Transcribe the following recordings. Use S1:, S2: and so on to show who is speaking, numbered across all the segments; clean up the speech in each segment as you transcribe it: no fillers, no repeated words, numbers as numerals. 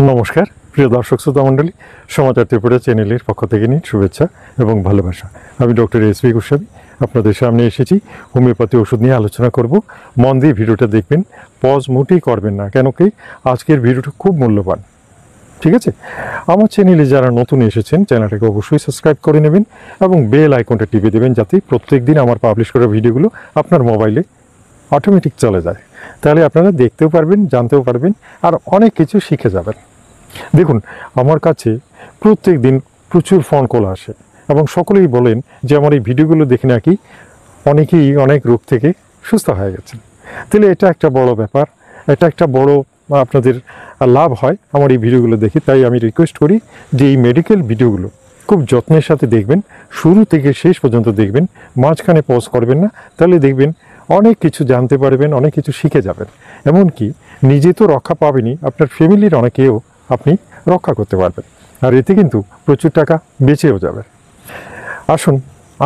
S1: নমস্কার প্রিয় দর্শক শ্রোতা মণ্ডলী, সমাচার ত্রিপুরা চ্যানেলের পক্ষ থেকে নিন শুভেচ্ছা এবং ভালোবাসা। আমি ডক্টর এসবি গোস্বামী আপনাদের সামনে এসেছি। হোমিওপ্যাথি ওষুধ নিয়ে আলোচনা করব। মন দিয়ে ভিডিওটা দেখবেন, পজ মোটেই করবেন না, কেন কি আজকের ভিডিওটা খুব মূল্যবান। ঠিক আছে, আমার চ্যানেলে যারা নতুন এসেছেন চ্যানেলটাকে অবশ্যই সাবস্ক্রাইব করে নেবেন এবং বেল আইকনটা টিপে দেবেন, যাতে প্রত্যেক দিন আমার পাবলিশ করা ভিডিওগুলো আপনার মোবাইলে অটোমেটিক চলে যায়। তাহলে আপনারা দেখতেও পারবেন, জানতেও পারবেন, আর অনেক কিছু শিখে যাবেন। দেখুন, আমার কাছে প্রত্যেক দিন প্রচুর ফোন কল আসে এবং সকলেই বলেন যে আমার এই ভিডিওগুলো দেখে নাকি অনেকেই অনেক রোগ থেকে সুস্থ হয়ে গেছেন। তাহলে এটা একটা বড় ব্যাপার, এটা একটা বড় আপনাদের লাভ হয় আমার এই ভিডিওগুলো দেখে। তাই আমি রিকোয়েস্ট করি যে এই মেডিকেল ভিডিওগুলো খুব যত্নের সাথে দেখবেন, শুরু থেকে শেষ পর্যন্ত দেখবেন, মাঝখানে পজ করবেন না। তাহলে দেখবেন অনেক কিছু জানতে পারবেন, অনেক কিছু শিখে যাবেন। এমনকি নিজে তো রক্ষা পাবেনই, আপনার ফ্যামিলির অনেকেও আপনি রক্ষা করতে পারবেন, আর এতে কিন্তু প্রচুর টাকা বেঁচেও যাবে। আসুন,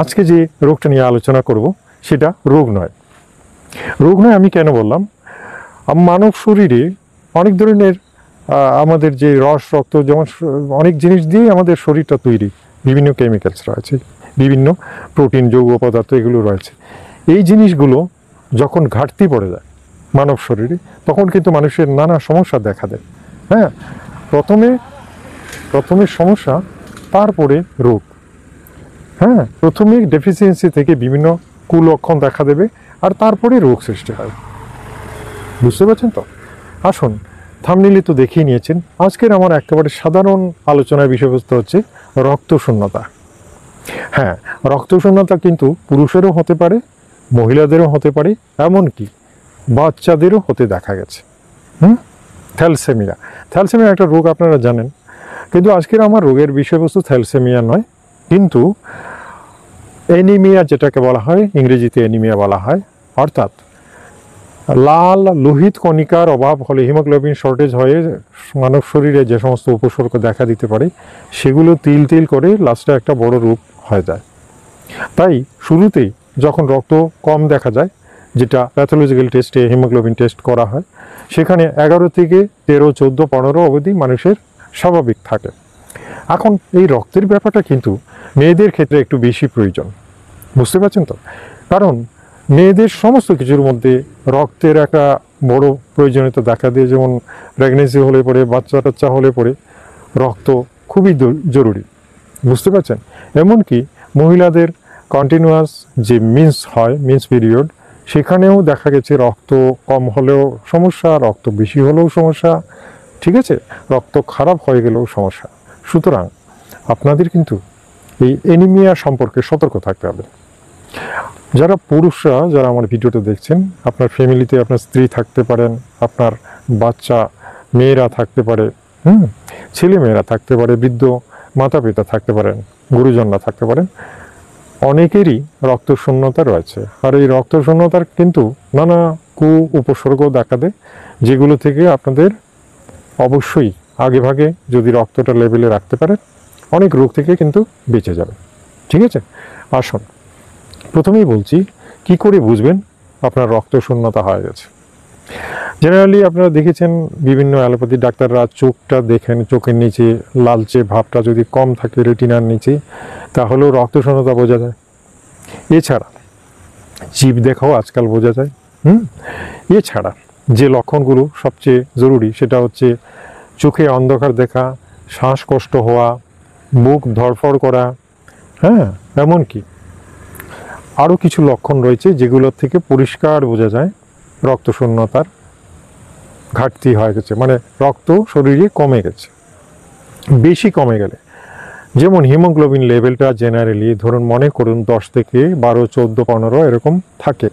S1: আজকে যে রোগটা নিয়ে আলোচনা করব সেটা রোগ নয়। রোগ নয় আমি কেন বললাম? মানব শরীরে অনেক ধরনের আমাদের যে রস, রক্ত, যেমন অনেক জিনিস দিয়ে আমাদের শরীরটা তৈরি, বিভিন্ন কেমিক্যালস রয়েছে, বিভিন্ন প্রোটিন, যৌগ পদার্থ এগুলো রয়েছে। এই জিনিসগুলো যখন ঘাটতি পড়ে যায় মানব শরীরে, তখন কিন্তু মানুষের নানা সমস্যা দেখা দেয়। হ্যাঁ, প্রথমে সমস্যা, তারপরে রোগ। হ্যাঁ, প্রথমে ডেফিসিয়েন্সি থেকে বিভিন্ন কুলক্ষণ দেখা দেবে, আর তারপরে রোগ সৃষ্টি হয়। বুঝতে পারছেন তো? আসুন, থাম্বনেইলে তো দেখিয়ে নিয়েছেন, আজকের আমার একেবারে সাধারণ আলোচনার বিষয়বস্তু হচ্ছে রক্তশূন্যতা। হ্যাঁ, রক্তশূন্যতা কিন্তু পুরুষেরও হতে পারে, মহিলাদেরও হতে পারে, এমনকি বাচ্চাদেরও হতে দেখা গেছে। থ্যালাসেমিয়া একটা রোগ, আপনারা জানেন। কিন্তু আজকের আমার রোগের বিষয়বস্তু থ্যালাসেমিয়া নয়, কিন্তু অ্যানিমিয়া, যেটাকে বলা হয় ইংরেজিতে অ্যানিমিয়া বলা হয়, অর্থাৎ লাল লোহিত কণিকার অভাব হলে, হিমোগ্লোবিন শর্টেজ হয়ে মানব শরীরে যে সমস্ত উপসর্গ দেখা দিতে পারে সেগুলো তিল তিল করে লাস্টে একটা বড় রূপ হয়ে যায়। তাই শুরুতেই যখন রক্ত কম দেখা যায়, যেটা প্যাথোলজিক্যাল টেস্টে হিমোগ্লোবিন টেস্ট করা হয়, সেখানে 11 থেকে 13, 14, 15 অবধি মানুষের স্বাভাবিক থাকে। এখন এই রক্তের ব্যাপারটা কিন্তু মেয়েদের ক্ষেত্রে একটু বেশি প্রয়োজন। বুঝতে পারছেন তো? কারণ মেয়েদের সমস্ত কিছুর মধ্যে রক্তের একটা বড় প্রয়োজনীয়তা দেখা দেয়। যেমন প্রেগনেন্সি হলে পরে, বাচ্চা টাচ্চা হলে পরে রক্ত খুবই জরুরি। বুঝতে পারছেন? এমনকি মহিলাদের কন্টিনিউয়াস যে মিন্স পিরিয়ড, সেখানেও দেখা গেছে রক্ত কম হলেও সমস্যা, রক্ত বেশি হলেও সমস্যা। ঠিক আছে, রক্ত খারাপ হয়ে গেলেও সমস্যা। সুতরাং আপনাদের কিন্তু এই অ্যানিমিয়া সম্পর্কে সতর্ক থাকতে হবে। যারা পুরুষরা, যারা আমার ভিডিওটা দেখছেন, আপনার ফ্যামিলিতে আপনার স্ত্রী থাকতে পারেন, আপনার বাচ্চা মেয়েরা থাকতে পারে, ছেলে মেয়েরা থাকতে পারে, বৃদ্ধ মাতা পিতা থাকতে পারেন, গুরুজনরা থাকতে পারেন, অনেকেরই রক্তশূন্যতা রয়েছে। আর এই রক্তশূন্যতার কিন্তু নানা উপসর্গ দেখা দেয়, যেগুলো থেকে আপনাদের অবশ্যই আগেভাগে যদি রক্তটা লেভেলে রাখতে পারেন, অনেক রোগ থেকে কিন্তু বেঁচে যাবে। ঠিক আছে, আসুন প্রথমেই বলছি কি করে বুঝবেন আপনার রক্তশূন্যতা হয়ে গেছে। জেনারেলি আপনারা দেখেছেন বিভিন্ন অ্যালোপ্যাথি ডাক্তাররা চোখটা দেখেন, চোখের নিচে লালচে ভাবটা যদি কম থাকে রেটিনার নিচে, তাহলেও রক্তশূন্যতা বোঝা যায়। এছাড়া জিভ দেখাও আজকাল বোঝা যায়। এছাড়া যে লক্ষণগুলো সবচেয়ে জরুরি, সেটা হচ্ছে চোখে অন্ধকার দেখা, শ্বাসকষ্ট হওয়া, মুখ ধড়ফড় করা। হ্যাঁ, এমনকি আরও কিছু লক্ষণ রয়েছে যেগুলোর থেকে পরিষ্কার বোঝা যায় রক্তশূন্যতার ঘাটতি হয়ে গেছে, মানে রক্ত শরীরে কমে গেছে। বেশি কমে গেলে, যেমন হিমোগ্লোবিন লেভেলটা জেনারেলি ধরুন মনে করুন 10 থেকে 12, 14, 15 এরকম থাকে,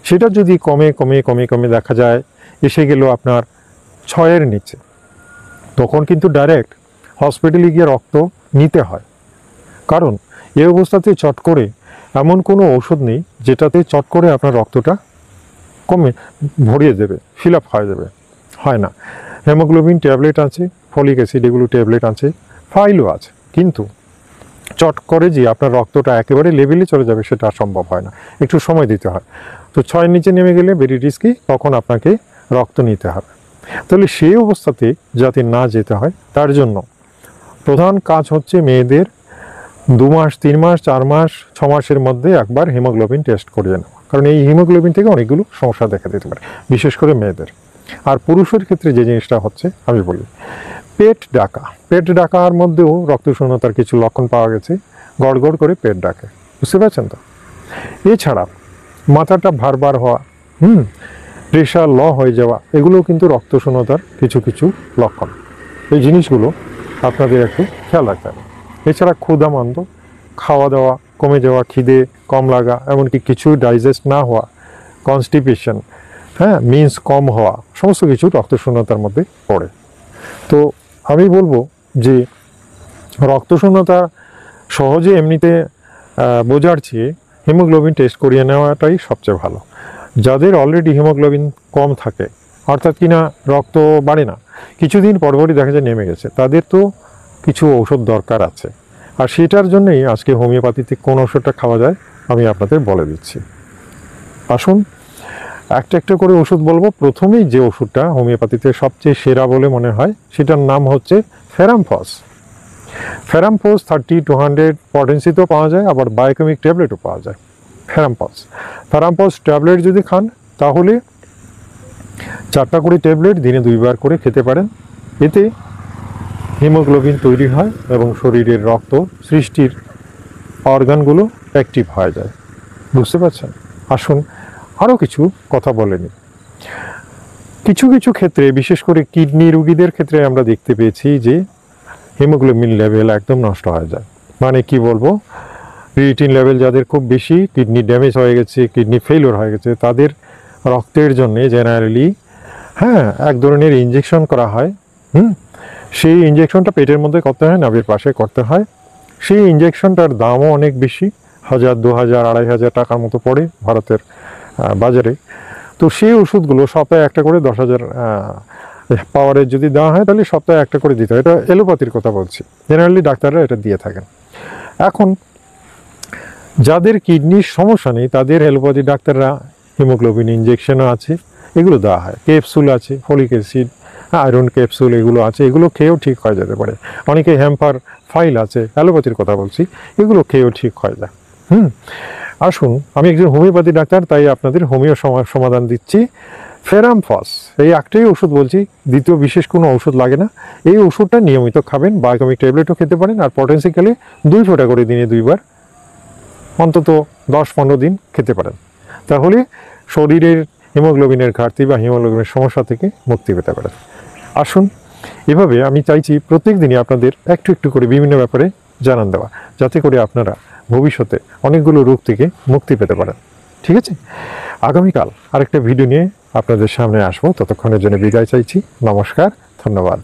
S1: সেটা যদি কমে কমে কমে কমে দেখা যায় এসে গেল আপনার 6-এর নিচে, তখন কিন্তু ডাইরেক্ট হসপিটালে গিয়ে রক্ত নিতে হয়। কারণ এই অবস্থাতে চট করে এমন কোনো ওষুধ নেই যেটাতে চট করে আপনার রক্তটা কমে ভরিয়ে দেবে, ফিল আপ হয়ে যাবে, হয় না। হেমোগ্লোবিন ট্যাবলেট আছে, ফলিক অ্যাসিড এগুলো ট্যাবলেট আছে, ফাইলও আছে, কিন্তু চট করে যে আপনার রক্তটা একেবারে লেভেলে চলে যাবে সেটা সম্ভব হয় না, একটু সময় দিতে হয়। তো 6-এর নিচে নেমে গেলে ভেরি রিস্কি, তখন আপনাকে রক্ত নিতে হবে। তাহলে সেই অবস্থাতে যাতে না যেতে হয় তার জন্য প্রধান কাজ হচ্ছে মেয়েদের 2 মাস 3 মাস 4 মাস 6 মাসের মধ্যে একবার হিমোগ্লোবিন টেস্ট করিয়ে নেওয়া, কারণ এই হিমোগ্লোবিন থেকে অনেকগুলো সমস্যা দেখা দিতে পারে, বিশেষ করে মেয়েদের। আর পুরুষের ক্ষেত্রে যে জিনিসটা হচ্ছে আমি বলি, পেট ডাকার মধ্যেও রক্তশূন্যতার কিছু লক্ষণ পাওয়া গেছে, গড়গড় করে পেট ডাকে, বুঝতে পারছেন তো? এছাড়া মাথাটা ভারবার হওয়া, প্রেশার ল হয়ে যাওয়া, এগুলো কিন্তু রক্তশূন্যতার কিছু কিছু লক্ষণ। এই জিনিসগুলো আপনাদের একটু খেয়াল রাখতে হবে। এছাড়া ক্ষুধামন্দ, খাওয়া দাওয়া কমে যাওয়া, খিদে কম লাগা, এমনকি কিছু ডাইজেস্ট না হওয়া, কনস্টিপেশন, মিন্স কম হওয়া, সমস্ত কিছু রক্তশূন্যতার মধ্যে পড়ে। তো আমি বলবো যে রক্তশূন্যতা সহজে এমনিতে বোঝার চেয়ে হিমোগ্লোবিন টেস্ট করিয়ে নেওয়াটাই সবচেয়ে ভালো। যাদের অলরেডি হিমোগ্লোবিন কম থাকে, অর্থাৎ কিনা রক্ত বাড়ে না, কিছুদিন পরপরই দেখা যায় নেমে গেছে, তাদের তো কিছু ঔষধ দরকার আছে। আর সেটার জন্যই আজকে হোমিওপ্যাথিতে কোন ওষুধটা খাওয়া যায় আমি আপনাদের বলে দিচ্ছি। আসুন একটা একটা করে ওষুধ বলবো। প্রথমেই যে ওষুধটা হোমিওপ্যাথিতে সবচেয়ে সেরা বলে মনে হয় সেটার নাম হচ্ছে ফেরামফস। ফেরামফস 30-100 পটেন্সিতেও পাওয়া যায়, আবার বায়োকেমিক ট্যাবলেটও পাওয়া যায়। ফেরামফস ট্যাবলেট যদি খান তাহলে 4টা করে ট্যাবলেট দিনে 2 বার করে খেতে পারেন। এতে হিমোগ্লোবিন তৈরি হয় এবং শরীরের রক্ত সৃষ্টির অর্গানগুলো অ্যাক্টিভ হয়ে যায়, বুঝতে পারছেন? আসুন আরও কিছু কথা বলে নিই। কিছু কিছু ক্ষেত্রে, বিশেষ করে কিডনি রোগীদের ক্ষেত্রে আমরা দেখতে পেয়েছি যে হিমোগ্লোবিন লেভেল একদম নষ্ট হয়ে যায়। মানে কি বলবো, ক্রিয়েটিন লেভেল যাদের খুব বেশি, কিডনি ড্যামেজ হয়ে গেছে, কিডনি ফেলিওর হয়ে গেছে, তাদের রক্তের জন্য জেনারেলি এক ধরনের ইনজেকশন করা হয়। সেই ইনজেকশনটা পেটের মধ্যে করতে হয়, নাভির পাশে করতে হয়। সেই ইনজেকশনটার দামও অনেক বেশি, 1000, 2000, 2500 টাকার মতো পড়ে ভারতের বাজারে। তো সেই ওষুধগুলো সপ্তাহে একটা করে 10,000 পাওয়ারের যদি দেওয়া হয় তাহলে সপ্তাহে একটা করে দিতে হয়। এটা এলোপ্যাথির কথা বলছি, জেনারেলি ডাক্তাররা এটা দিয়ে থাকেন। এখন যাদের কিডনির সমস্যা নেই তাদের এলোপ্যাথি ডাক্তাররা হিমোগ্লোবিন ইনজেকশনও আছে, এগুলো দেওয়া হয়। ক্যাপসুল আছে, ফলিক অ্যাসিড, আয়রন ক্যাপসুল এগুলো আছে, এগুলো খেয়েও ঠিক হয়ে যেতে পারে। অনেকে হ্যাম্পার ফাইল আছে, অ্যালোপ্যাথির কথা বলছি, এগুলো খেয়েও ঠিক হয়ে যায়। আসুন, আমি একজন হোমিওপ্যাথি ডাক্তার, তাই আপনাদের হোমিও সমাধান দিচ্ছি। ফেরামফস এই একটাই ওষুধ বলছি, দ্বিতীয় বিশেষ কোনো ওষুধ লাগে না। এই ওষুধটা নিয়মিত খাবেন, বায়োকেমিক ট্যাবলেটও খেতে পারেন, আর পটেন্সিক্যালি 2 ফোঁটা করে দিনে 2 বার অন্তত 10-15 দিন খেতে পারেন। তাহলে শরীরের হিমোগ্লোবিনের ঘাটতি বা হিমোগ্লোবিনের সমস্যা থেকে মুক্তি পেতে পারেন। আসুন, এভাবে আমি চাইছি প্রত্যেক দিনই আপনাদের একটু একটু করে বিভিন্ন ব্যাপারে জানান দেওয়া, যাতে করে আপনারা ভবিষ্যতে অনেকগুলো রোগ থেকে মুক্তি পেতে পারেন। ঠিক আছে, আগামীকাল আরেকটা ভিডিও নিয়ে আপনাদের সামনে আসবো। ততক্ষণের জন্য বিদায় চাইছি। নমস্কার, ধন্যবাদ।